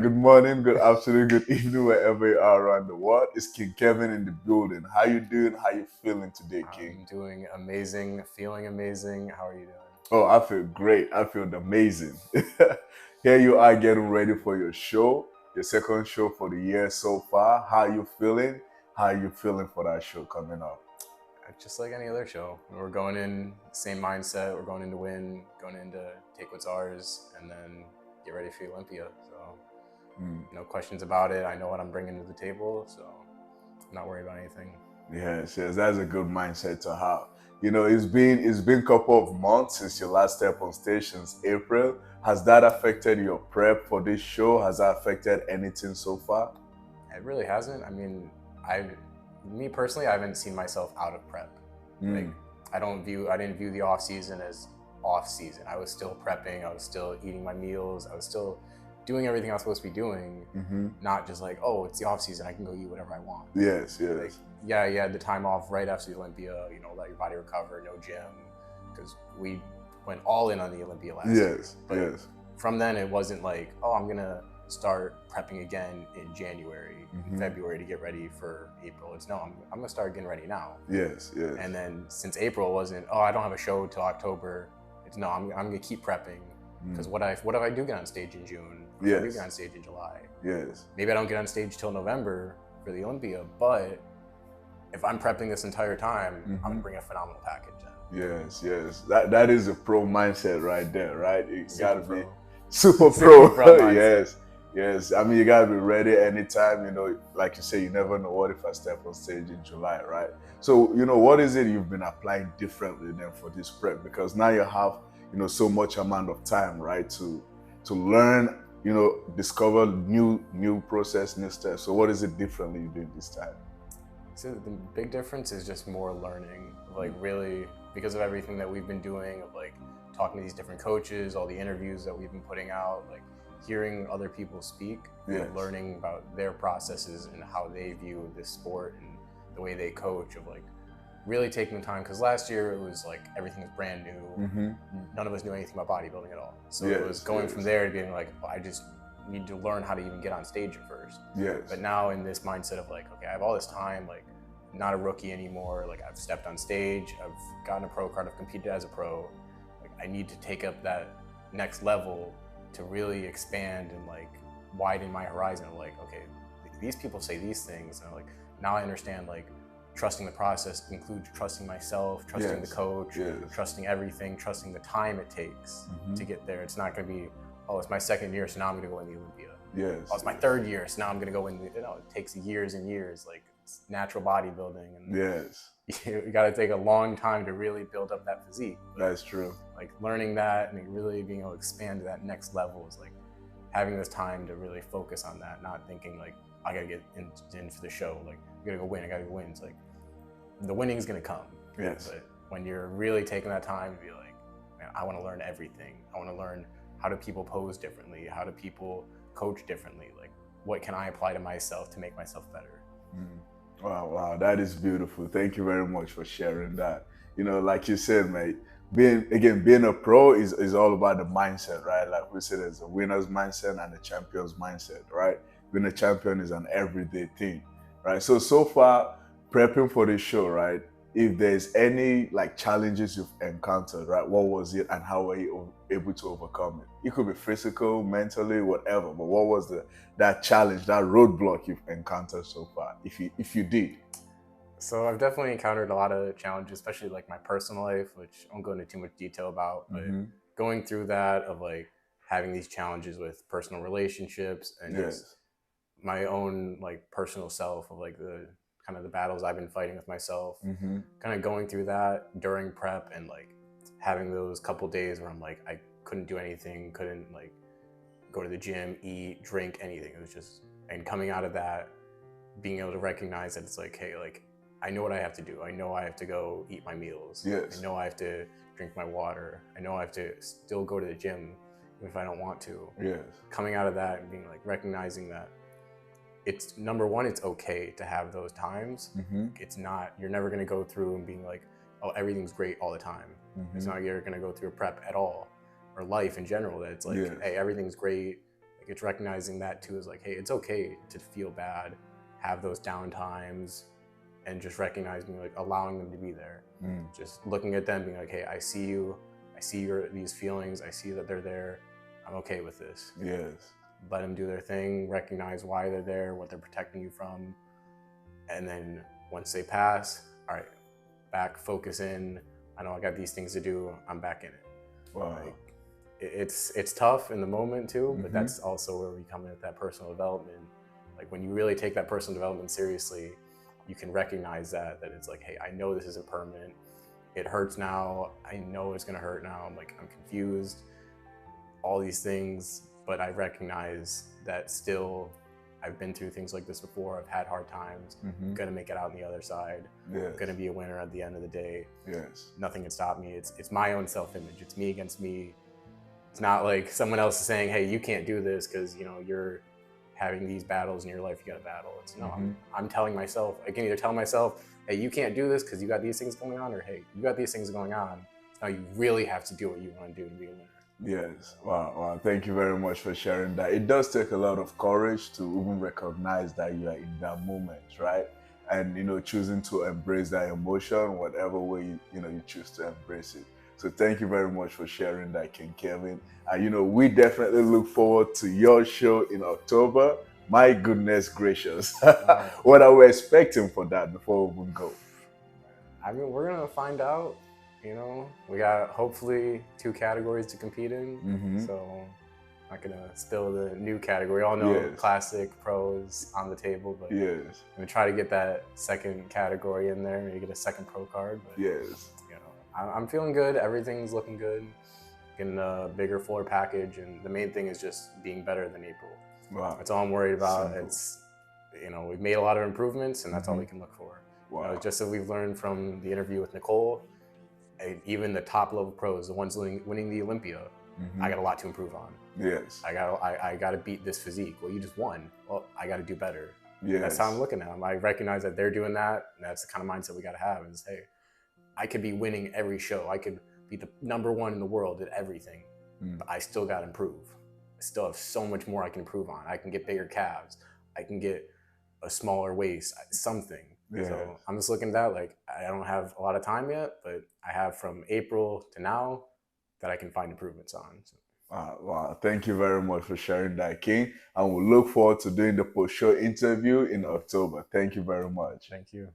Good morning, good afternoon, good evening, wherever you are around the world. It's King Kevin in the building. How you doing? How you feeling today, King? I'm doing amazing, feeling amazing. How are you doing? Oh, I feel great. I feel amazing. Here you are getting ready for your show, your second show for the year so far. How you feeling? How you feeling for that show coming up? Just like any other show, we're going in same mindset. We're going in to win, going in to take what's ours, and then get ready for Olympia. So no questions about it. I know what I'm bringing to the table, so I'm not worried about anything. Yes, yes, that's a good mindset to have. It's been a couple of months since your last step on stage since April. Has that affected your prep for this show? Has that affected anything so far? It really hasn't. I mean, me personally, I haven't seen myself out of prep. Like, Mm. I didn't view the off season as off season. I was still prepping. I was still eating my meals. I was still doing everything I was supposed to be doing. Mm-hmm. Not just like, oh, it's the off season. I can go eat whatever I want. Yes, Like, yes, yeah, you had the time off right after the Olympia. Let your body recover. No gym, because we went all in on the Olympia last year. yes, But yes. from then, it wasn't like, oh, I'm gonna start prepping again in January, February to get ready for April. It's no, I'm gonna start getting ready now. Yes, yes. And then since April wasn't, oh, I don't have a show till October. It's no, I'm gonna keep prepping because what if I do get on stage in June? What if I do Yes. get on stage in July? Yes. Maybe I don't get on stage till November for the Olympia, but if I'm prepping this entire time, I'm gonna bring a phenomenal package in. Yes, yes. That is a pro mindset right there, right? You gotta be Pro. super Super pro. pro mindset. Yes, yes. I mean, you gotta be ready anytime. Like you say, you never know what if I step on stage in July, right? So, what is it you've been applying differently then for this prep? Because now you have, so much amount of time, right, to learn, discover new process, new steps. So, what is it differently you doing this time? So the big difference is just more learning, like really because of everything that we've been doing, of like talking to these different coaches, all the interviews that we've been putting out, like hearing other people speak, Yes. and learning about their processes and how they view this sport and the way they coach, of like really taking the time, because last year it was like everything was brand new. None of us knew anything about bodybuilding at all. So it was going from there to being like, I just need to learn how to even get on stage at first. Yes. But now in this mindset of like, okay, I have all this time, like not a rookie anymore. Like I've stepped on stage, I've gotten a pro card, I've competed as a pro. Like I need to take up that next level to really expand and like widen my horizon of like, okay, these people say these things, and like now I understand like trusting the process includes trusting myself, trusting the coach, trusting everything, trusting the time it takes to get there. It's not going to be, oh, it's my second year, so now I'm going to go in the Olympia. Yes. Oh, it's my third year, so now I'm going to go in. It takes years and years. Like it's natural bodybuilding, and yes, you got to take a long time to really build up that physique. But that's true. Like learning that and really being able to expand to that next level is like having this time to really focus on that, not thinking like I got to get in for the show. Like I got to go win. I got to go win. It's like the winning is going to come. Yes. But when you're really taking that time to be like, man, I want to learn everything. I want to learn how do people pose differently? How do people coach differently? Like, what can I apply to myself to make myself better? Wow, that is beautiful. Thank you very much for sharing that. Like you said, mate, being a pro is all about the mindset, right? Like we said, there's a winner's mindset and a champion's mindset, right? Being a champion is an everyday thing, right? So far, prepping for this show, right? If there's any like challenges you've encountered, right? What was it and how were you able to overcome it? It could be physical, mentally, whatever. But what was that challenge, that roadblock you've encountered so far, if you did? So I've definitely encountered a lot of challenges, especially like my personal life, which I won't go into too much detail about. But going through that of like having these challenges with personal relationships and just my own like personal self of like the kind of the battles I've been fighting with myself, kind of going through that during prep and like having those couple days where I'm like, I couldn't do anything, couldn't like go to the gym, eat, drink, anything. It was just, and coming out of that, being able to recognize that it's like, hey, like I know what I have to do. I know I have to go eat my meals. Yes. I know I have to drink my water. I know I have to still go to the gym if I don't want to. Yes. Coming out of that and being like recognizing that it's number one, it's okay to have those times. It's not, you're never going to go through and being like, oh, everything's great all the time. It's not, you're going to go through a prep at all, or life in general, that it's like, hey, everything's great. Like it's recognizing that too, is like, hey, it's okay to feel bad, have those down times, and just recognizing, like, allowing them to be there. Just looking at them, being like, hey, I see you, I see these feelings, I see that they're there, I'm okay with this. Yes. Let them do their thing, recognize why they're there, what they're protecting you from, and then once they pass, all right, back, focus in, I know I got these things to do, I'm back in it. Wow. Like, it's tough in the moment too, but that's also where we come in at that personal development. Like, when you really take that personal development seriously, you can recognize that it's like, hey, I know this isn't permanent. It hurts now. I know it's gonna hurt now. I'm confused, all these things, but I recognize that still I've been through things like this before. I've had hard times. I'm gonna make it out on the other side. Yes. I'm gonna be a winner at the end of the day. Yes. Nothing can stop me. It's my own self-image. It's me against me. It's not like someone else is saying, hey, you can't do this because, you know, you're having these battles in your life, you got to battle. It's no, I'm telling myself, I can either tell myself, hey, you can't do this because you got these things going on, or hey, you got these things going on. Now you really have to do what you want to do to be a winner. Yes. Wow. Thank you very much for sharing that. It does take a lot of courage to even recognize that you are in that moment, right? And, you know, choosing to embrace that emotion, whatever way you choose to embrace it. So thank you very much for sharing that, King Kevin. And, you know, we definitely look forward to your show in October. My goodness gracious. What are we expecting for that before we go? I mean, we're going to find out. You know, we got hopefully 2 categories to compete in. So I'm not going to spill the new category. We all know classic, pros on the table, but I'm going to try to get that second category in there, maybe get a second pro card. But, you know, I'm feeling good. Everything's looking good. Getting a bigger, fuller package. And the main thing is just being better than April. Wow. That's all I'm worried about. Simple. It's, you know, we've made a lot of improvements, and that's all we can look for. Wow. You know, just so we've learned from the interview with Nicole, even the top level pros, the ones winning the Olympia, I got a lot to improve on. Yes. I got to beat this physique. Well, you just won. Well, I got to do better. Yes. That's how I'm looking at them. I recognize that they're doing that. And that's the kind of mindset we got to have. Is, hey, I could be winning every show. I could be the #1 in the world at everything, but I still got to improve. I still have so much more I can improve on. I can get bigger calves. I can get a smaller waist, something. Yeah. So I'm just looking at that, like, I don't have a lot of time yet, but I have from April to now that I can find improvements on. So. Wow. Thank you very much for sharing that, King. And we'll look forward to doing the post-show interview in October. Thank you very much. Thank you.